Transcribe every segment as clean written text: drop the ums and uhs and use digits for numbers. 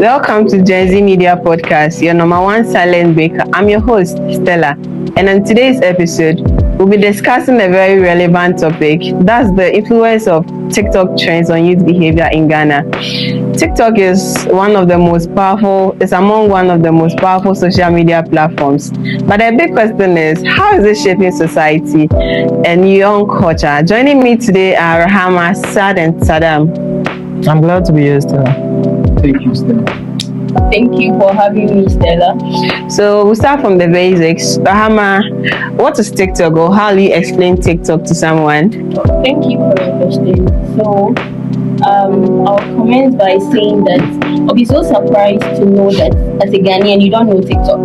Welcome to Gen Z Media Podcast, your number one silent breaker. I'm your host, Stella, and on today's episode, we'll be discussing a very relevant topic. That's the influence of TikTok trends on youth behavior in Ghana. TikTok is among one of the most powerful social media platforms. But the big question is, how is it shaping society and young culture? Joining me today are Rahama, Sad, and Saddam. I'm glad to be here, Stella. Thank you, Stella. Thank you for having me, Stella. So we'll start from the basics. Rahama, what is TikTok, or how do you explain TikTok to someone? Thank you for your question. So, I'll commence by saying that I'll be so surprised to know that as a Ghanaian you don't know TikTok.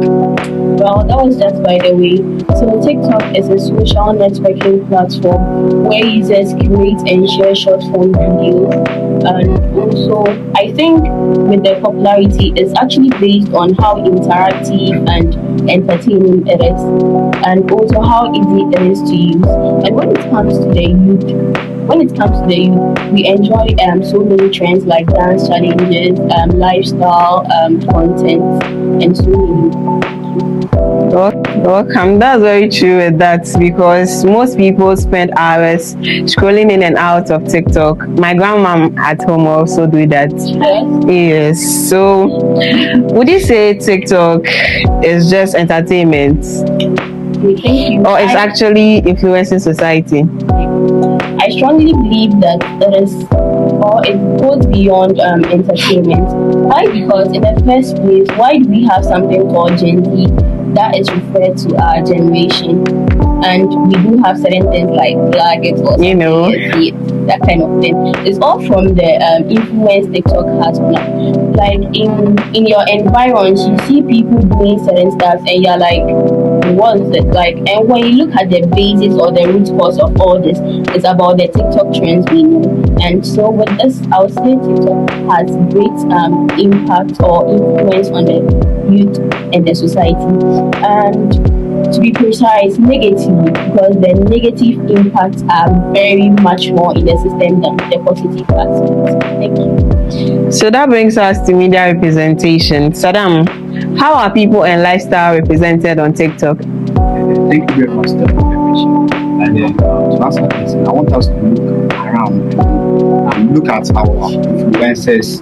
Well, that was just by the way. So TikTok is a social networking platform where users create and share short form videos. And also, I think with the popularity, it's actually based on how interactive and entertaining it is, and also how easy it is to use. And when it comes to the youth, we enjoy so many trends like dance challenges, lifestyle content, and so many. Welcome. That's very true with that, because most people spend hours scrolling in and out of TikTok. My grandma at home also do that. Yes. So would you say TikTok is just entertainment, or it's actually influencing society? I strongly believe that it goes beyond entertainment. Why? Because in the first place, why do we have something called Gen Z that is referred to our generation? And we do have certain things like blaggers or that kind of thing. It's all from the influence TikTok has on us. Like in your environs, you see people doing certain stuff, and you're like, what is it like? And when you look at the basis or the root cause of all this, it's about the TikTok trends we know. And so with this, I would say TikTok has great impact or influence on the youth and the society. And to be precise, negatively, because the negative impacts are very much more in the system than the positive aspects. Thank you. So that brings us to media representation. Saddam, how are people and lifestyle represented on TikTok? Thank you very much, Stella, for your question. And then to answer this, I want us to look around and look at our influencers,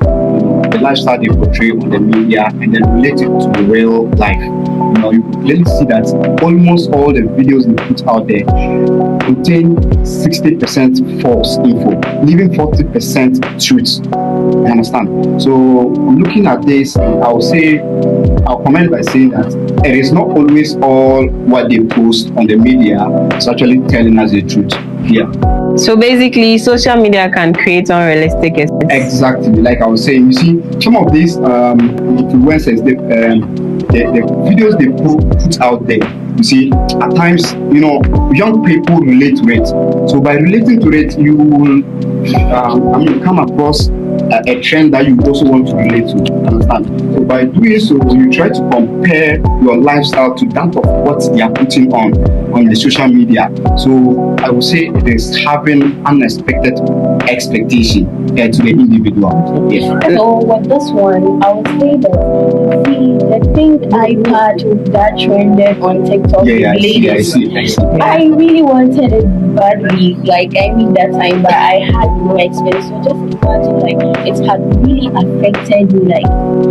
the lifestyle they portray on the media, and then relate it to real life. You clearly see that almost all the videos they put out there contain 60% false info, leaving 40% truth. You understand? So looking at this, I'll comment by saying that it is not always all what they post on the media is actually telling us the truth. Yeah. So basically, social media can create unrealistic expectations. Exactly. Like I was saying, you see, some of these influencers, the videos they put out there, you see, at times, young people relate to it. So by relating to it, you will, come across a trend that you also want to relate to. Understand? So by doing so, you try to compare your lifestyle to that of what they are putting on the social media. So I would say it is having unexpected expectation to the individual. Yes. So with this one, I would say that the thing iPad that trended on TikTok. I see. I really wanted it badly. Like I need that time, but I had no experience. So just imagine, like, it had really affected me, like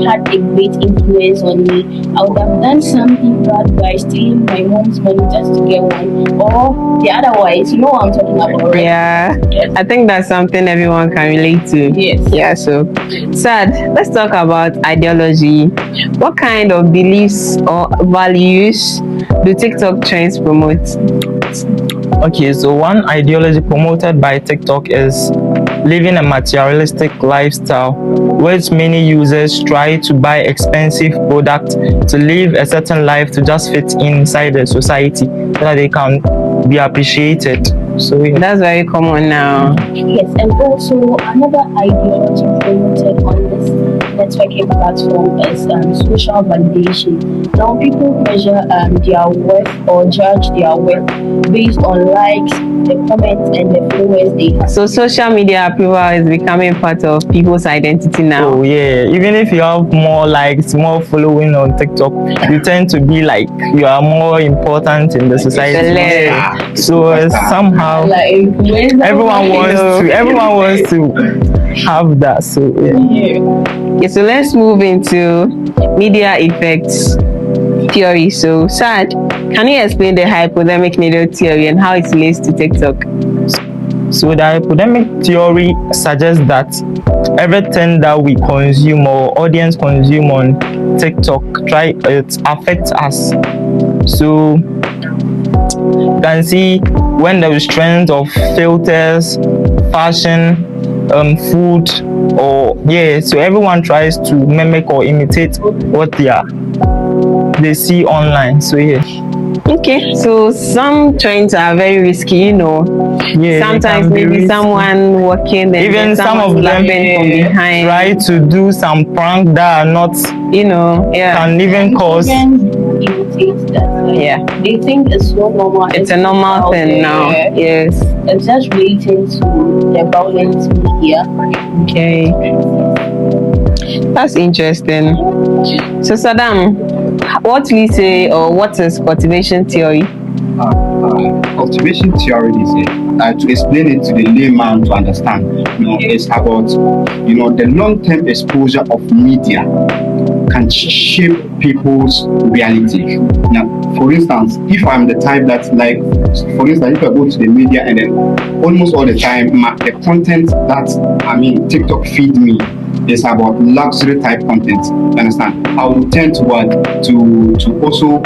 had a great influence on me. I would have done something bad by stealing my mom's money just to get one, or the otherwise. You know what I'm talking about, right? Yeah. Yes. I think that's something everyone can relate to. Yes. Yeah. So, Sad, let's talk about ideology. What kind of beliefs or values do TikTok trends promote? Okay, so one ideology promoted by TikTok is living a materialistic lifestyle, which many users try to buy expensive products to live a certain life to just fit inside the society so that they can be appreciated. So that's very common now. Yes, and also another ideology promoted on this networking platform is social validation. Now people measure their worth or judge their worth based on likes, the comments, and the followers they have. So social media approval is becoming part of people's identity now. Oh yeah, even if you have more likes, more following on TikTok, you tend to be like you are more important in the society. Celeb. So somehow Like influencer everyone wants to have that. So yeah. Okay, so let's move into media effects theory. So Sad, can you explain the hypodemic needle theory and how it relates to TikTok? So the hypodemic theory suggests that everything that we consume or audience consume on TikTok it affects us. So you can see when there is trends of filters, fashion, food, or so everyone tries to mimic or imitate what they see online. So Okay, so some trends are very risky, they Sometimes can be maybe risky. someone walking and Even some of them laughing from behind. try to do some prank that are not can even cause. Imitate that. Like, Yeah. They think it's so normal. It's a normal out thing there. now. Yes. It's just relating to the violent media. Okay. That's interesting. So Saddam, what we say or what is cultivation theory? Cultivation theory is to explain it to the layman to understand. It's about the long-term exposure of media can shape people's reality. Now, for instance, if I'm the type that's like, for instance, if I go to the media and then almost all the time the content that TikTok feed me is about luxury type content. You understand? I will tend to also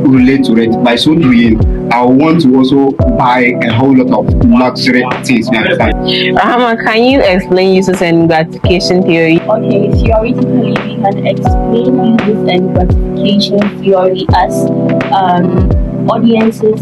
relate to it. By so doing, I want to also buy a whole lot of luxury things. You understand? Rahama, can you explain uses and gratification theory? Okay, theoretically, we can explain uses and gratification theory as audiences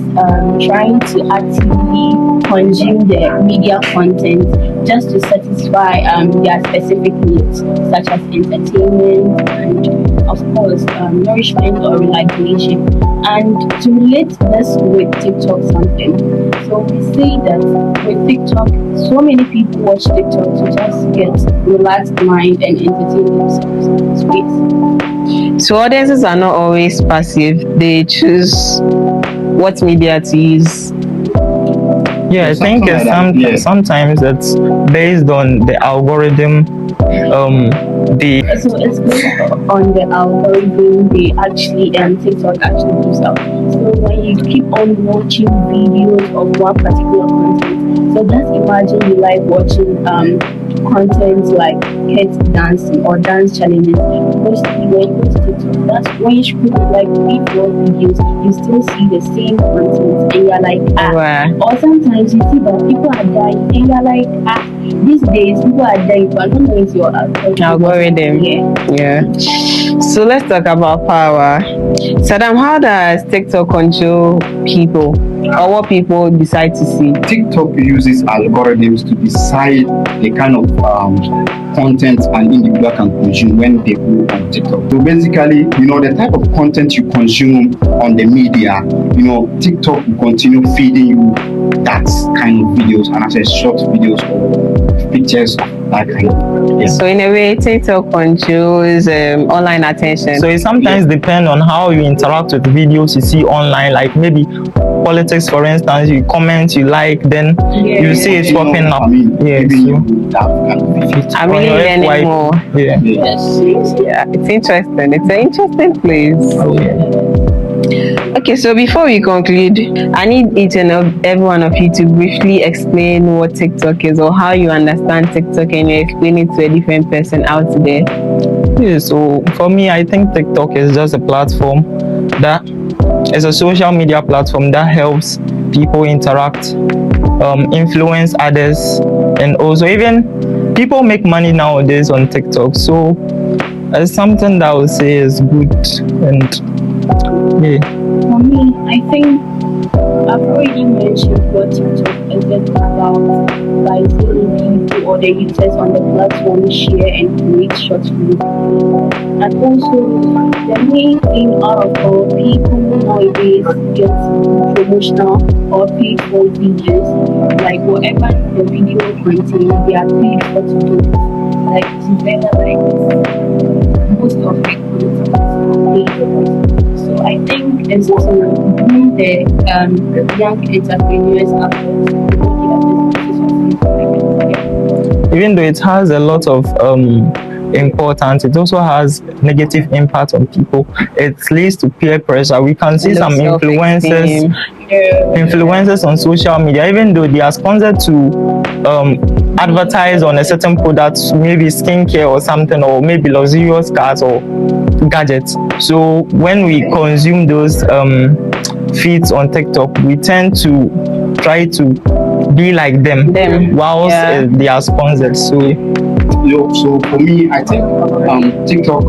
trying to actively consume the media content just to satisfy their specific needs, such as entertainment and, of course, nourishment or relaxation. And to relate this with TikTok something, so we say that with TikTok, so many people watch TikTok to just get relaxed mind and entertain themselves in the space. So audiences are not always passive. They choose what media to use. Yeah, I think sometimes it's based on the algorithm. So it's based on the algorithm they actually TikTok actually gives out. So when you keep on watching videos of one particular content, so just imagine you like watching content like kids dancing or dance challenges. Mostly when you go to TikTok, that's when you scroll like 3-4 videos, you still see the same content and you're like Wow. Or sometimes you see that people are dying and you're like these days people are dying, but I don't know it's your Algorithm. Yeah. So let's talk about power. Saddam, how does TikTok control people or what people decide to see? TikTok uses algorithms to decide the kind of content an individual can consume when they go on TikTok. So basically, the type of content you consume on the media, TikTok will continue feeding you that kind of videos, and as I said, short videos or pictures, that kind of. Yeah. So in a way, TikTok controls online attention. So it sometimes depends on how you interact with videos you see online, like maybe politics, for instance. You comment, you like, then you see it popping up. I'm really learning more. Yeah. Yeah, it's interesting. It's an interesting place. Okay, so before we conclude, I need each and every one of you to briefly explain what TikTok is or how you understand TikTok, and you explain it to a different person out there. Yeah, so for me, I think TikTok is just a platform that is a social media platform that helps people interact, influence others, and also even people make money nowadays on TikTok. So it's something that I would say is good. And For me, I think I've already mentioned what TikTok is about by seeing people or the users on the platform share and create short videos. And also, the main thing out of all, people nowadays get promotional or paid for videos. Like whatever the video contains, they are paid for to do. Like together, like most of the content are paid for. So I think it's to bring the young entrepreneurs up to Even though it has a lot of importance, it also has negative impact on people. It leads to peer pressure. We can see some influencers on social media, even though they are sponsored to advertise on a certain product, maybe skincare or something, or maybe luxurious cars or gadgets. So when we consume those feeds on TikTok, we tend to try to be like them whilst they are sponsored. So for me, I think TikTok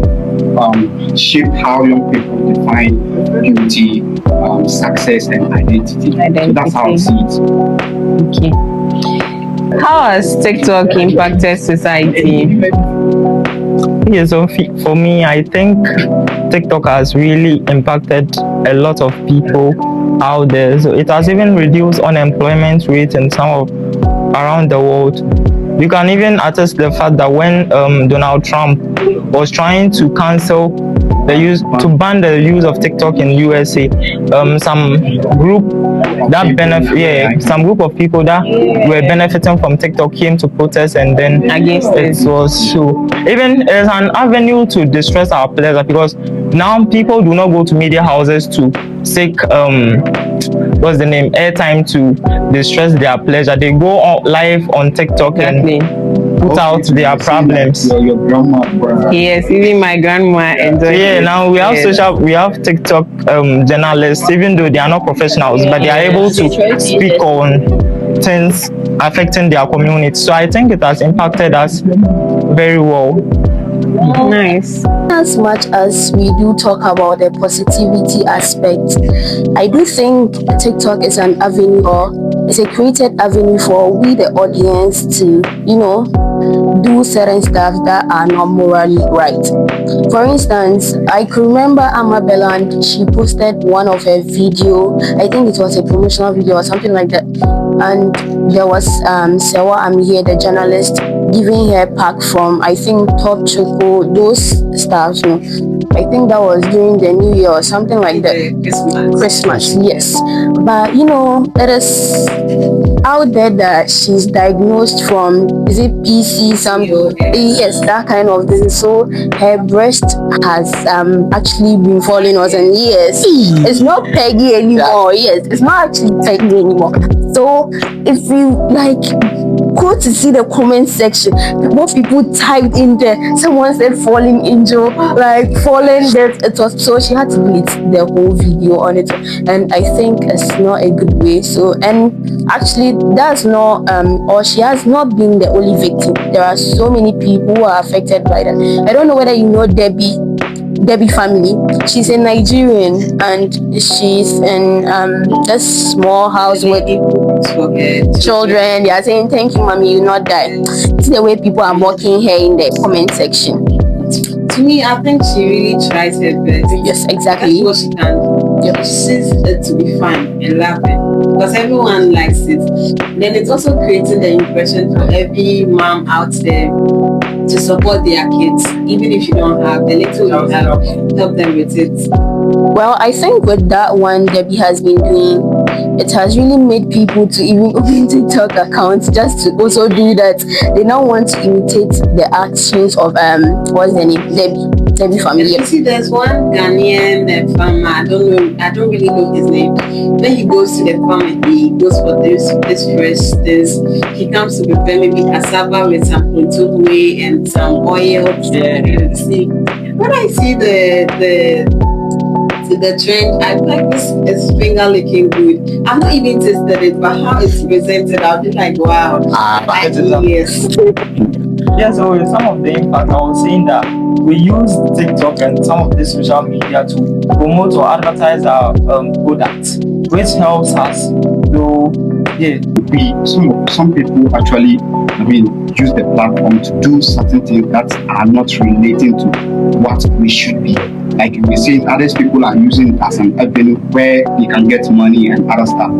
shaped how young people define beauty, success, and identity. So that's how I see it. Okay. How has TikTok impacted society? Yeah, so for me, I think TikTok has really impacted a lot of people out there. So it has even reduced unemployment rate in some of around the world. You can even attest the fact that when Donald Trump was trying to cancel the use to ban the use of TikTok in USA, some group of people that were benefiting from TikTok came to protest, and then Against it was so even as an avenue to distress our pleasure, because now people do not go to media houses to seek airtime to distress their pleasure. They go live on TikTok and put out their problems. Your grandma, bro. Yes, even my grandma enjoys it. Now we have TikTok journalists, even though they are not professionals, but they are able to speak on things affecting their community. So I think it has impacted us very well. Nice. As much as we do talk about the positivity aspect, I do think TikTok is an avenue, or it's a created avenue for we the audience to, do certain stuff that are not morally right. For instance, I could remember Amma Belland, she posted one of her video, I think it was a promotional video or something like that, and there was Sewa Amie, the journalist, giving her pack from, I think, Top Choco, those stuff, I think that was during the New Year or something like that. Christmas, yes. But it is out there that she's diagnosed from, is it PC something? Yes, that kind of thing. So her breast has actually been falling out, and yes, it's not Peggy anymore. Yes, it's not actually Peggy anymore. So if you go to see the comment section, what people typed in there, someone said falling angel, fallen death. It was, so she had to delete the whole video on it, and I think it's not a good way. So, and actually that's not or she has not been the only victim. There are so many people who are affected by that. I don't know whether you know Debbie family. She's a Nigerian, and she's in this small house with children. They are saying, "Thank you, mommy, you not die." It's the way people are mocking her in the comment section. To me, I think she really tries her best. Yes, exactly. That's what she can do. Yep. She sees it to be fun and laughing because everyone likes it. Then it's also creating the impression for every mom out there to support their kids, even if you don't have the little you have, help them with it. Well, I think with that one Debbie has been doing, it has really made people to even open TikTok accounts just to also do that. They now want to imitate the actions of what's the name, Debbie family. You see, there's one Ghanaian farmer. I don't really know his name. When he goes to the farm and he goes for this fresh things, he comes to prepare maybe cassava with some puntugwe and some oil. See, when I see the to the trend. I feel like this is finger licking good. I'm not even tasted it, but how it's presented, I'll be like, wow. Yes. Yeah, so with some of the impact, I was saying that we use TikTok and some of the social media to promote or advertise our products, which helps us to some people actually, use the platform to do certain things that are not relating to what we should be. Like we see, other people are using it as an avenue where they can get money and other stuff.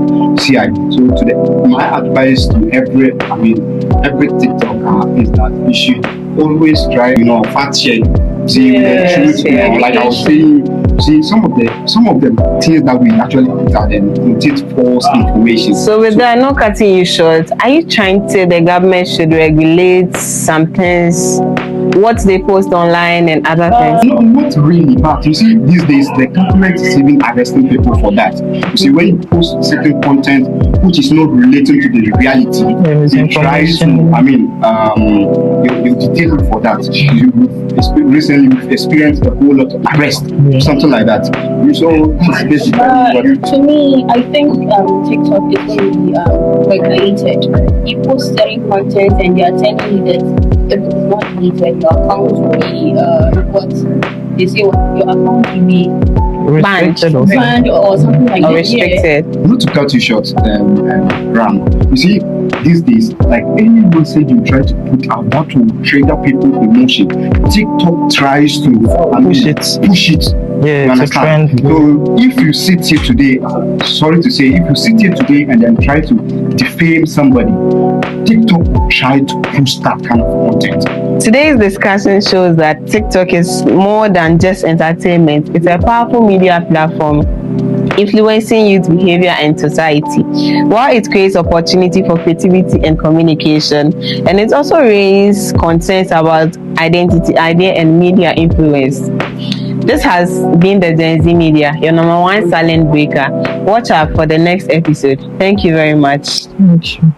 My advice to every TikToker is that you should always try, fact check, see the truth. Like I was saying, some of the things that we actually put out and contain false information. So with that, not cutting you short, are you trying to say the government should regulate some things, what they post online and other things? No, not really, but you see, these days the government is even arresting people for that. You see, when you post certain content which is not relating to the reality, they try to, you detail for that. Recently we've experienced a whole lot of arrest, something like that. So it's basically to me, I think TikTok is going to be regulated. You post certain content and they are telling you that if it's not deleted, your account will be what they say, your account will be banned or something like that. Or restricted. Not to cut you short, Ram. You see, these days, like any message you try to put out that will trigger people emotion, TikTok tries to push it. Yeah, it's a trend. So if you sit here today, sorry to say, if you sit here today and then try to defame somebody, TikTok will try to push that kind of content. Today's discussion shows that TikTok is more than just entertainment. It's a powerful media platform influencing youth behavior and society. While it creates opportunity for creativity and communication, and it also raises concerns about identity, idea, and media influence. This has been the Gen Z Media, your number one silent breaker. Watch out for the next episode. Thank you very much. Thank you.